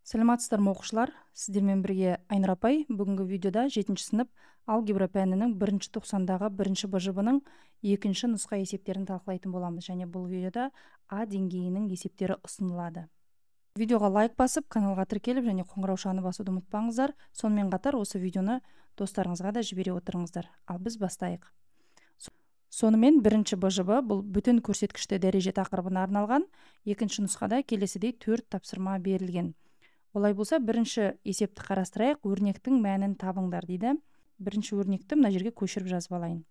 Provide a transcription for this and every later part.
Саламатсыздар ма оқушылар? Сіздермен бірге Айнұр апай бүгінгі видеода 7-ші сынып алгебра пәнінің 1-ші тоқсандағы 1-ші БЖБ-ның 2-ші нұсқа есептерін талқылайтын боламыз, және бұл видеода А деңгейінің есептері ұсынылады. Видеоға лайк басып, каналға тіркеліп және қоңыраушаны басуды ұмытпаңыздар. Сонымен қатар осы видеоны достарыңызға да жібере отырыңыздар. Ал біз бастайық. Сонымен 1-ші БЖБ бұл бүтін көрсеткішті дәреже тақырыбына арналған. 2-ші нұсқада келесідей 4 тапсырма берілген. Олай болса, бірінші есепті қарастырайық, өрнектің мәнін табыңдар дейді. Бірінші өрнекті мына жерге көшіріп жазып алайын.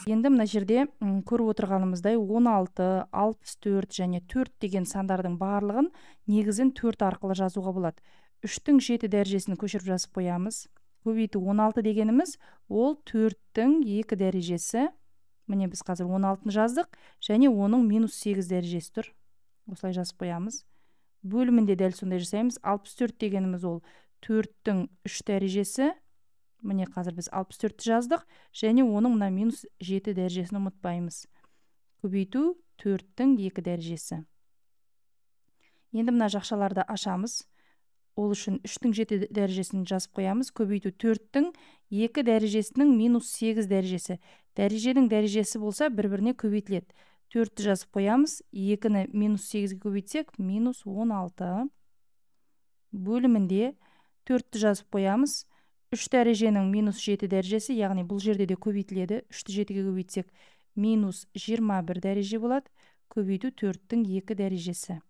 Енді мына жерде көріп отырғанымыздай 16, 64 және 4 деген сандардың барлығын негізін 4 арқылы жазуға болады. 3-тің 7 дәрежесін көшіріп жазып қоямыз. Көбейту 16 дегеніміз ол 4-тің 2 дәрежесі. Міне біз қазір 16-ны жаздық және оның -8 дәрежесі тұр. Осылай жазып қоямыз. Бөлімінде дәл сондай жасаймыз. 64 дегеніміз ол 4-тің 3 дәрежесі. Міне қазір біз 64-ті жаздық және оның мына -7 дәрежесін ұмытпаймыз. Көбейту 4-тің 2 дәрежесі. Енді мына жақшаларды ашамыз. Ол үшін 3-тің 7 дәрежесін жазып қоямыз. Көбейту 4-тің 2 дәрежесінің -8 дәрежесі. Дәреженің дәрежесі болса бір-біріне көбейтіледі. 4-ті жазып қоямыз. 2-ні -8-ге көбейтсек, -16. Бөлімінде 4-ті жазып қоямыз. 3 дәреженің -7 дәрежесі, яғни бұл жерде де көбейтіледі. 3-ті 7-ге көбейтсек, -21 дәреже болады. Көбейту 4-тің 2 дәрежесі.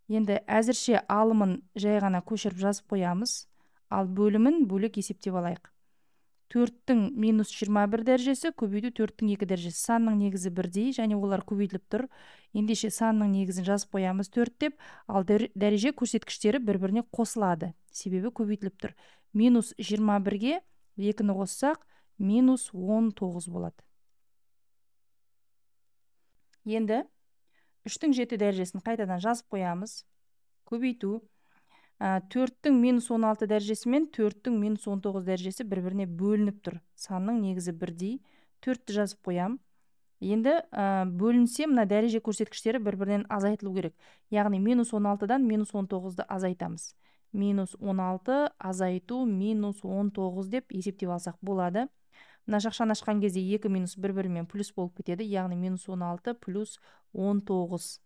Енді әзірше алымын жай ғана көшіріп жазып қоямыз. Ал бөлімін бөлек есептеп алайық. 4-тің -21 дәрежесі көбейту 4-тің 2 дәрежесі. Санның негізі бірдей және олар көбейтіліп тұр. Ендеше санның негізін жазып қоямыз 4 деп, ал дәреже көрсеткіштері бір-біріне қосылады. Себебі көбейтіліп тұр. -21-ге 2-ні қоссақ, -19 болады. Енді 3-тің 7 дәрежесін қайтадан жазып қоямыз. Көбейту 4-тің -16 дәрежесі мен 4-тің -19 дәрежесі бір-біріне бөлініп тұр. Санның негізі бірдей. 4-ті жазып қоям. Енді бөлінсе, мына дәреже көрсеткіштері бір-бірінен азайтылу керек. Яғни -16-дан -19-ды азайтамыз. -16 азайту -19 деп есептеп алсақ болады. Мына жақшаны ашқан кезде 2 минус бір-бірімен плюс болып кетеді. Яғни -16 плюс 19.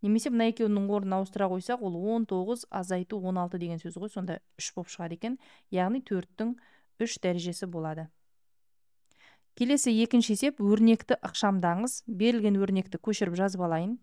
Немесе мына екеуінің орнын ауыстыра қойсақ, ол 19 азайту 16 деген сөз ғой. Сонда 3 болып шығады екен. Яғни 4-тің 3 дәрежесі болады. Келесі екінші есеп, өрнекті ықшамдаңыз. Берілген өрнекті көшіріп жазып алайын.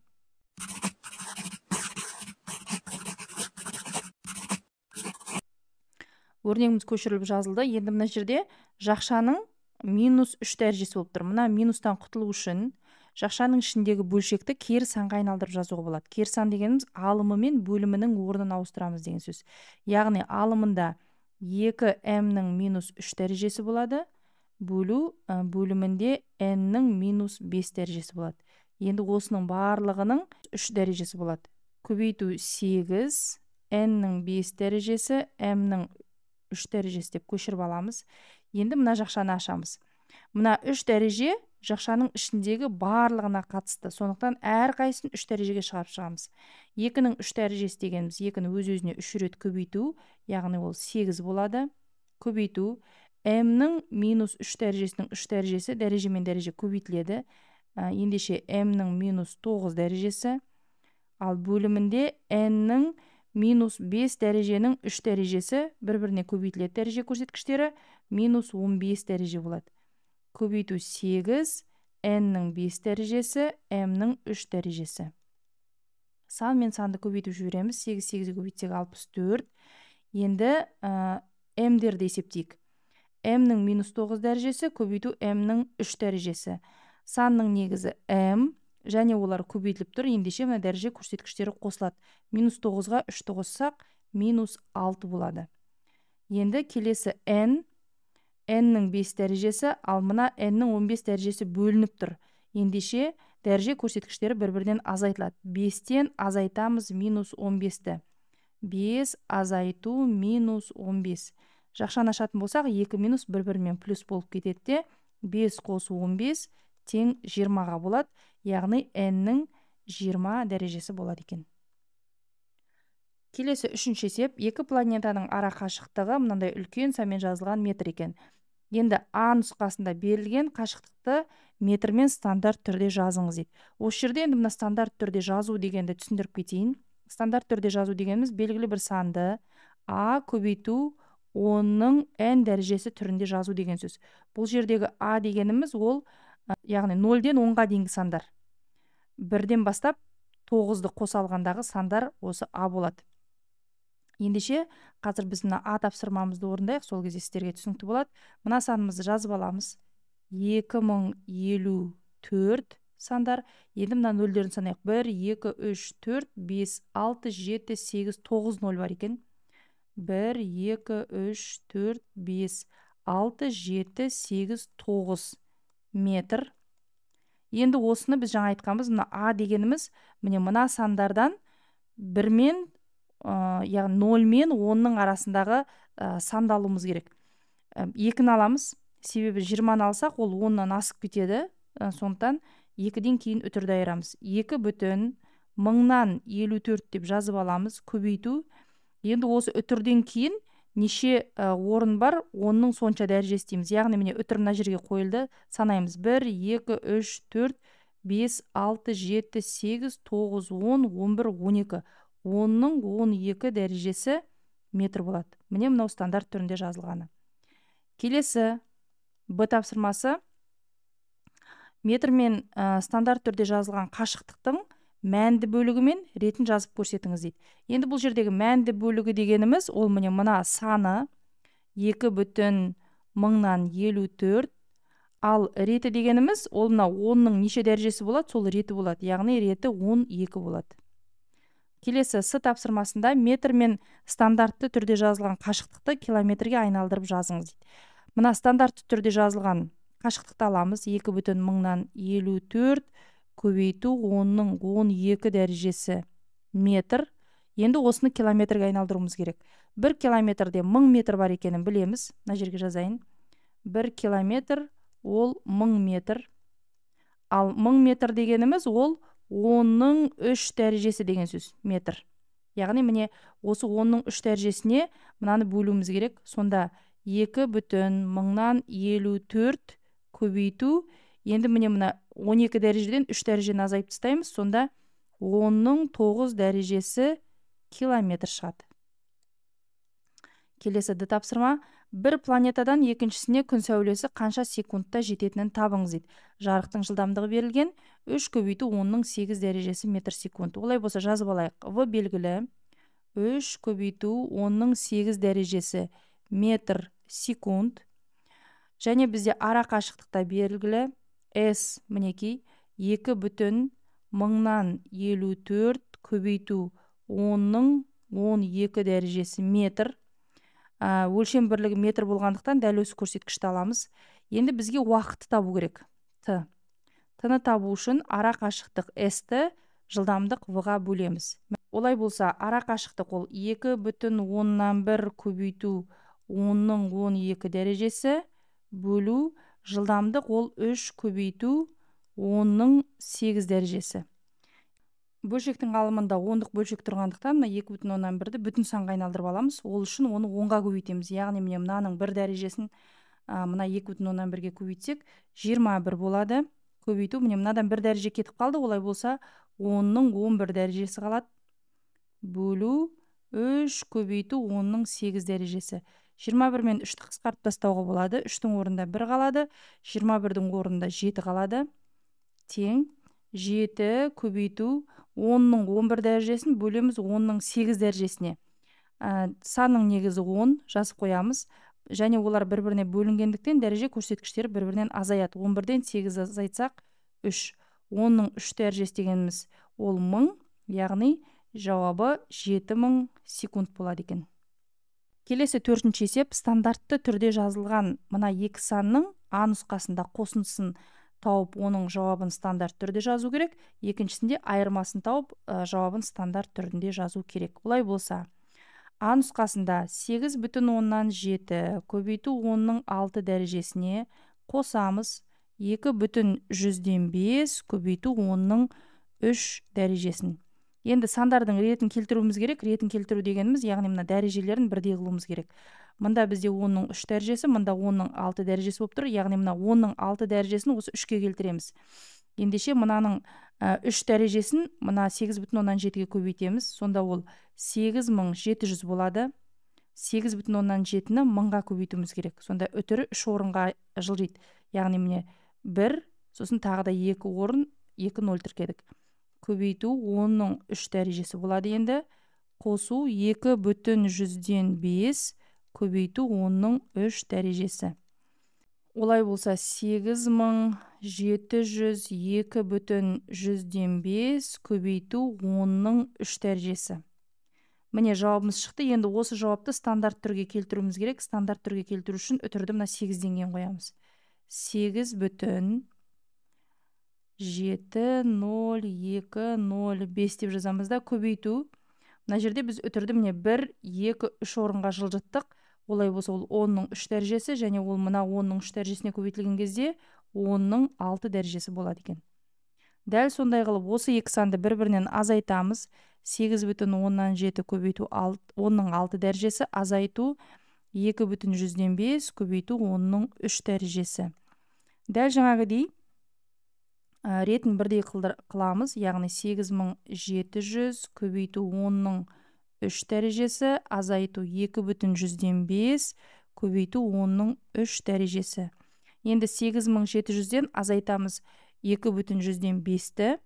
Өрнегіміз көшіріліп жазылды. Енді мына жерде жақшаның -3 дәрежесі болып тұр. Мына минустан құтылу үшін жақшаның ішіндегі бөлшекті кері санға айналдырып жазуға болады. Кері сан дегеніміз алымы мен бөлімінің орнын ауыстырамыз деген сөз. Яғни алымында 2m-нің -3 дәрежесі болады. Бөлімінде n-нің -5 дәрежесі болады. Енді осының барлығының 3 дәрежесі болады. Көбейту 8, n-нің 5 дәрежесі, m-нің 3 дәрежесі деп көшіріп аламыз. Енді мына жақшаны ашамыз. Мына 3 дәреже жақшаның ішіндегі барлығына қатысты. Сондықтан әр қайсысын 3 дәрежеге шығарып шығамыз. 2-нің 3 дәрежесі дегеніміз 2-ні өз-өзіне 3 рет көбейту, яғни ол 8 болады. Көбейту m-нің -3 дәрежесінің 3 дәрежесі, дәреже мен дәреже көбейтіледі. Ендеше m-нің -9 дәрежесі. Ал бөлімінде n-нің -5 дәреженің 3 дәрежесі бір-біріне көбейтіледі. Дәреже көрсеткіштері -15 дәреже болады. Көбейту 8, n-нің 5 дәрежесі, m-нің 3 дәрежесі. Сан мен санды көбейтіп жібереміз. 8, 8-ге көбейтсек 64. Енді m-дерді есептейік. m-нің -9 дәрежесі көбейту m-нің 3 дәрежесі. Санның негізі m және олар көбейтіліп тұр. Ендеше мына дәреже көрсеткіштері қосылады. -9-ға 3-ті қоссақ, -6 болады. Енді келесі n-нің 5 дәрежесі, ал мына n-нің 15 дәрежесі бөлініп тұр. Ендеше дәреже көрсеткіштері бір-бірінен азайтылады. 5-тен азайтамыз -15-ті. 5 азайту -15. Жақшаны ашатын болсақ, 2 минус бір-бірімен плюс болып кетеді де, 5 қосу 15 тең 20-ға болады. Яғни n-нің 20 дәрежесі болады екен. Келесі үшінші есеп, екі планетаның ара қашықтығы мынандай үлкен санмен жазылған метр екен. Енді А нұсқасында берілген қашықтықты метрмен стандарт түрде жазыңыз дейді. Осы жерде енді мына стандарт түрде жазу дегенді түсіндіріп кетейін. Стандарт түрде жазу дегеніміз белгілі бір санды А көбейту 10-ның n дәрежесі түрінде жазу деген сөз. Бұл жердегі А дегеніміз ол, яғни 0-ден 10-ға дейінгі сандар. 1-ден бастап 9-ды қоса алғандағы сандар осы А болады. Ендеше, қазір біз мына А тапсырмамызды орындайық, сол кезде сіздерге түсінікті болады. Мына санымызды жазып аламыз. 2054 сандар. Енді мына нөлдерін санайық. 1, 2, 3, 4, 5, 6, 7, 8, 9 нөл бар екен. 1, 2, 3, 4, 5, 6, 7, 8, 9 метр. Енді осыны біз жаңа айтқанбыз, мына А дегеніміз, мына сандардан 1 мен, яғни 0 мен 10-ның арасындағы санды алуымыз керек. 2-ні аламыз, себебі 20-ны алсақ, ол 10-нан асып кетеді, сондықтан 2-ден кейін үтірді айырамыз. 2 бүтін 1000-54 деп жазып аламыз, көбейту. Енді осы үтірден кейін неше орын бар, 10-ның сонша дәрежесі дейміз. Яғни міне үтір мына жерге қойылды, санаймыз. 1, 2, 3, 4, 5, 6, 7, 8, 9, 10, 11, 12. 10-ның 12 дәрежесі метр болады. Міне мынау стандарт түрінде жазылғаны. Келесі Б тапсырмасы. Метрмен стандарт түрде жазылған қашықтықтың мәнді бөлігі мен ретін жазып көрсетіңіз дейді. Енді бұл жердегі мәнді бөлігі дегеніміз, ол мына саны 2,1054, ал реті дегеніміз, ол мына 10-ның неше дәрежесі болады, сол реті болады. Яғни реті 12 болады. Келесі С тапсырмасында метрмен стандартты түрде жазылған қашықтықты километрге айналдырып жазыңыз дейді. Мына стандартты түрде жазылған қашықтықты аламыз. 2,1054 көбейту 10-ның 12 дәрежесі метр. Енді осыны километрге айналдыруымыз керек. 1 километрде 1000 метр бар екенін білеміз. Мына жерге жазайын. 1 километр ол 1000 метр. Ал 1000 метр дегеніміз ол 10-ның 3 дәрежесі деген сөз, метр. Яғни міне осы 10-ның 3 дәрежесіне мынаны бөлуіміз керек. Сонда 2,1054 көбейту. Енді міне мына 12 дәрежеден 3 дәрежені азайып тастаймыз. Сонда 10-ның 9 дәрежесі километр шығады. Келесі Д тапсырма. Бір планетадан екіншісіне күн сәулесі қанша секундта жететінін табыңыз дейді. Жарықтың жылдамдығы берілген, 3 көбейту 10-ның 8 дәрежесі метр секунд. Олай болса жазып алайық. В белгілі, 3 көбейту 10-ның 8 дәрежесі метр секунд. Және бізде ара қашықтықта белгілі, S мінекей 2,1054 көбейту 10-ның 12 дәрежесі метр. Өлшем бірлігі метр болғандықтан дәл осы көрсеткішті аламыз. Енді бізге уақытты табу керек. Т-ны табу үшін ара қашықтық S-ті жылдамдық V-ға бөлеміз. Олай болса, ара қашықтық ол 2,10 көбейту 10-ның 12 дәрежесі бөлу жылдамдық ол 3 көбейту 10-ның 8 дәрежесі. Бөлшектің алымында ондық бөлшек тұрғандықтан, мына 2,10-ді бүтін санға айналдырып аламыз. Ол үшін оны 10-ға көбейтеміз. Яғни міне мынаның 1 дәрежесін мына 2,10-ге көбейтсек, 21 болады. Көбейту, міне мынадан 1 дәреже кетіп қалды. Олай болса, 10-ның 11 дәрежесі қалады. Бөлу 3 көбейту 10-ның 8 дәрежесі. 21 мен 3-ті қысқартып тастауға болады. 3-тің орнында 1 қалады. 21-дің орнында 7 қалады. Тең 7 көбейту 10-ның 11 дәрежесін бөлеміз 10-ның 8 дәрежесіне. Санның негізі 10 жазып қоямыз. Және олар бір-біріне бөлінгендіктен дәреже көрсеткіштері бір-бірінен азаяды. 11-ден 8 азайтсақ 3. 10-ның 3 дәрежесі дегеніміз ол 1000, яғни жауабы 7000 секунд болады екен. Келесі 4-ші есеп, стандартты түрде жазылған мына екі санның А нұсқасында қосындысын тауып, оның жауабын стандарт түрде жазу керек. Екіншісінде айырмасын тауып, жауабын стандарт түрінде жазу керек. Олай болса, А нұсқасында 8,7 көбейту 10-ның 6 дәрежесіне қосамыз. 2,105 көбейту 10-ның 3 дәрежесін. Енді сандардың ретін келтіруіміз керек. Ретін келтіру дегеніміз, яғни мына дәрежелерін бірдей қылуымыз керек. Мында бізде 10-ның 3 дәрежесі, мында 10-ның 6 дәрежесі болып тұр. Яғни мына 10-ның 6 дәрежесін осы 3-ке келтіреміз. Ендеше мынаның 3 дәрежесін мына 8,7-ге көбейтеміз. Сонда ол 8700 болады. 8,7-ні 1000-ға көбейтуіміз керек. Сонда үтірі 3 орынға жылжиды. Яғни міне 1, сосын тағы да 2 орын, 2 0 тіркедік. Көбейту 10-ның 3 дәрежесі болады енді. Қосу 2/105, көбейту 10-ның 3 дәрежесі. Олай болса 8700 2/105 көбейту 10-ның 3 дәрежесі. Міне жауабымыз шықты. Енді осы жауапты стандарт түрге келтіруіміз керек. Стандарт түрге келтіру үшін үтірді мына 8-ден кейін қоямыз. 8,70205 деп жазамыз да, көбейту. Мына жерде біз үтірді міне 1, 2, 3 орынға жылжыттық. Олай болса ол 10-ның 3 дәрежесі, және ол мына 10-ның 3 дәрежесіне көбейтілген кезде 10-ның 6 дәрежесі болады екен. Дәл сондай қылып осы екі санды бір-бірінен азайтамыз. 8,7 көбейту 10-ның 6 дәрежесі, азайту 2/105 көбейту 10-ның 3 дәрежесі. Дәл жаңағыдей ретін бірдей қыламыз, яғни 8700 көбейту 10-ның 3 дәрежесі, азайту 2/105 көбейту 10-ның 3 дәрежесі. Енді 8700-ден азайтамыз 2/105-ті.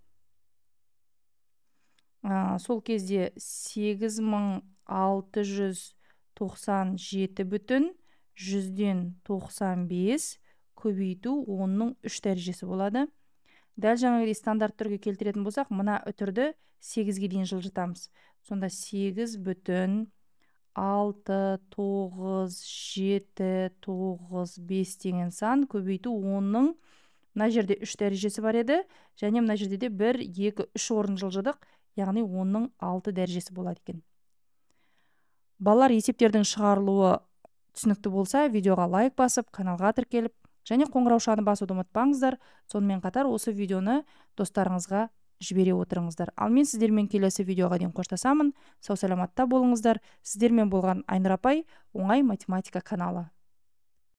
Сол кезде 8697/100-ден 95 көбейту 10-ның 3 дәрежесі болады. Дәл жаңағыдай стандарт түрге келтіретін болсақ, мына үтірді 8-ге дейін жылжытамыз. Сонда 8,69795 деген сан көбейту 10-ның, мына жерде 3 дәрежесі бар еді, және мына жерде де 1, 2, 3 орын жылжыдық, яғни 10-ның 6 дәрежесі болады екен. Балалар, есептердің шығарылуы түсінікті болса, видеоға лайк басып, каналға тіркеліп, және қоңыраушаны басуды ұмытпаңыздар. Сонымен қатар осы видеоны достарыңызға жібере отырыңыздар. Ал мен сіздермен келесі видеоға дейін қоштасамын. Сау саламатта болыңыздар. Сіздермен болған Айнұр апай, оңай математика каналы.